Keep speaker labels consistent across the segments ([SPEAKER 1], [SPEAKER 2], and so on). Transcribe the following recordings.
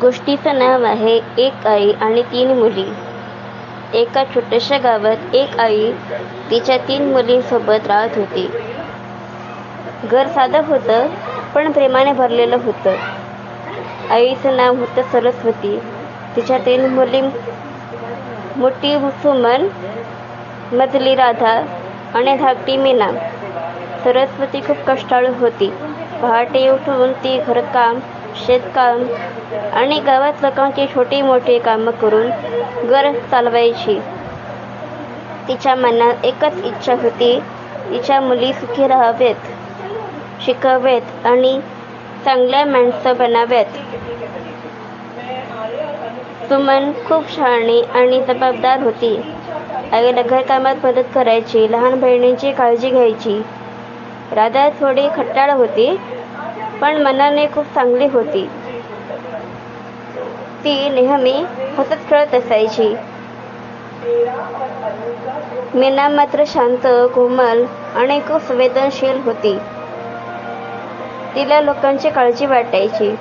[SPEAKER 1] गोष्टीचं नाव आहे एक आई आणि 3 मुली. एका छोट्याशा गावात एक आई तिच्या 3 मुलींसोबत राहत होती. घर साधं होतं, पण प्रेमाने भरलेलं होतं. आईचं नाव होतं सरस्वती. तिच्या 3 मुली, मोठी सुमन, मधली राधा आणि धाकटी मीना. सरस्वती खूप कष्टाळू होती. पहाटे उठून ती घरकाम, शेतकाम आणि गावात लोकांची छोटी मोठी कामं करून घर चालवायची. तिच्या मनात एकच इच्छा होती, तिच्या मुली सुखी राहावेत, शिकावेत आणि चांगल्या माणसं बनाव्यात. सुमन खूप शहाणी आणि जबाबदार होती. आईला घरकामात मदत करायची, लहान बहिणींची काळजी घ्यायची. राधा थोडी खट्टाळ होती, पण मनाने खूप चांगली होती. ती नेहमी हसत खेळत असायची. मीना मात्र शांत, कोमल आणि खूप संवेदनशील होती. तिला लोकांची काळजी वाटायची.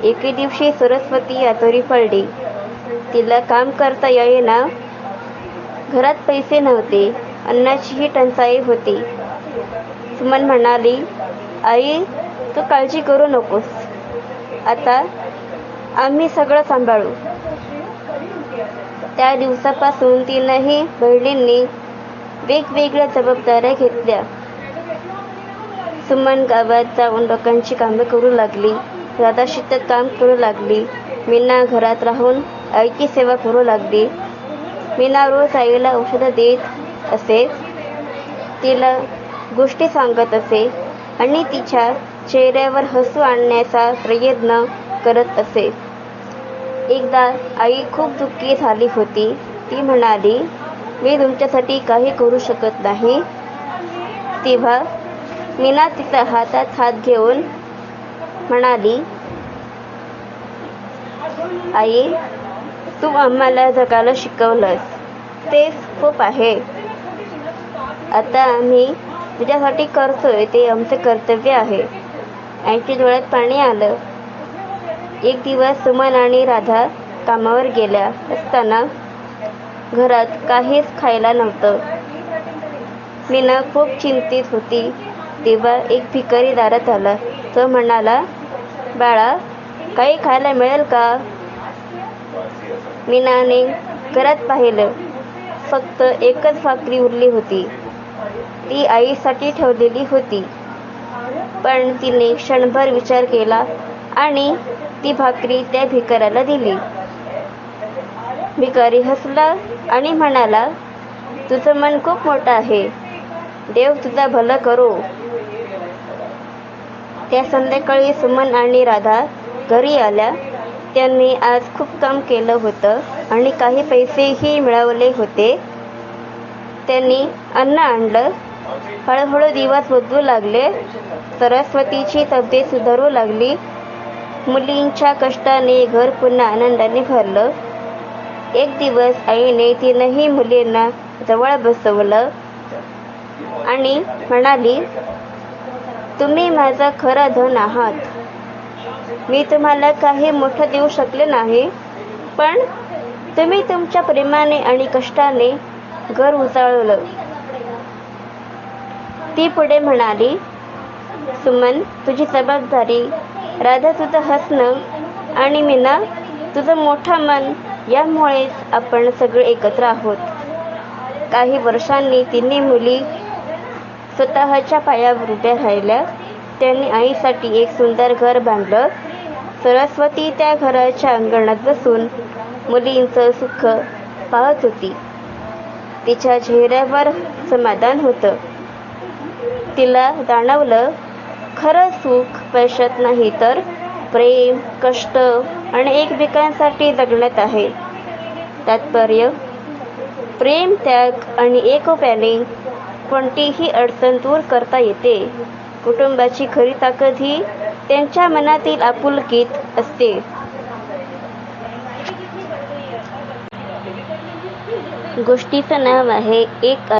[SPEAKER 1] एके दिवशी सरस्वती आजारी पडली. तिला काम करता येईना. घरात पैसे नव्हते, अन्नाचीही टंचाई होती. सुमन म्हणाली, आई, तू काळजी करू नकोस. आता आम्ही सगळं सांभाळू. त्या दिवसापासून 3ही बहिणींनी वेगवेगळ्या जबाबदाऱ्या घेतल्या. सुमन गावात जाऊन लोकांची कामे करू लागली. राधा शेतात काम करू लागली. मीना घरात राहून आईची सेवा करू लागली. मीना रोज आईला औषधं देत असे, तिला गोष्टी सांगत असे आणि तिच्या चेहऱ्यावर हसू आणण्याचा प्रयत्न करत असे. एकदा आई खूप दुःखी झाली होती. ती म्हणाली, मी तुमच्यासाठी काही करू शकत नाही. तेव्हा मीना तिचा हातात हात घेऊन म्हणाली, आई, तू आम्हाला जगायला शिकवलंस, तेच खूप आहे. आता आम्ही तुझ्यासाठी करतोय ते आमचं कर्तव्य आहे. आईच्या डोळ्यात पाणी आलं. एक दिवस सुमन आणि राधा कामावर गेल्या असताना घरात काहीच खायला नव्हतं. मीना खूप चिंतित होती. तेव्हा एक भिकारी दारात आला. तो म्हणाला, बाळा, काही खायला मिळेल का? मीनाने घरात पाहिलं. फक्त एकच भाकरी उरली होती. ती आईसाठी ठेवलेली होती. पण तिने क्षणभर विचार केला आणि ती भाकरी त्या भिकाऱ्याला दिली. भिकारी हसला आणि म्हणाला, तुझं मन खूप मोठं आहे. देव तुझं भलं करो. त्या संध्याकाळी सुमन आणि राधा घरी आल्या. त्यांनी आज खूप काम केलं होतं आणि काही पैसेही मिळवले होते. त्यांनी अन्न आणलं. हळूहळू दिवस बदलू लागले. सरस्वतीची तब्येत सुधारू लागली. मुलींच्या कष्टाने घर पुन्हा आनंदाने भरलं. एक दिवस आईने 3ही मुलींना जवळ बसवलं आणि म्हणाली, तुम्ही माझं खरं धन आहात. मी तुम्हाला काही मोठं देऊ शकले नाही, पण तुम्ही तुमच्या प्रेमाने आणि कष्टाने घर उजळवलं. ती पुढे म्हणाली, सुमन, तुझी जबाबदारी, राधा तुझं हसणं आणि मीना तुझं मोठं मन, यामुळेच आपण सगळे एकत्र आहोत. काही वर्षांनी 3ही मुली स्वतःच्या पायावर उभ्या राहिल्या. त्यांनी आईसाठी एक सुंदर घर बांधलं. सरस्वती त्या घराच्या अंगणात बसून मुलींचं सुख पाहत होती. तिच्या चेहऱ्यावर समाधान होतं. तिला जाणवलं, खरं सुख पैशात नाही तर प्रेम, कष्ट आणि एकमेकांसाठी जगण्यात आहे. तात्पर्य, प्रेम, त्याग आणि एकोप्याने कोणतीही अडचण दूर करता येते. कुटुंबाची खरी ताकद ही त्यांच्या मनातील आपुलकीत असते. गोष्टीचं नाव आहे एक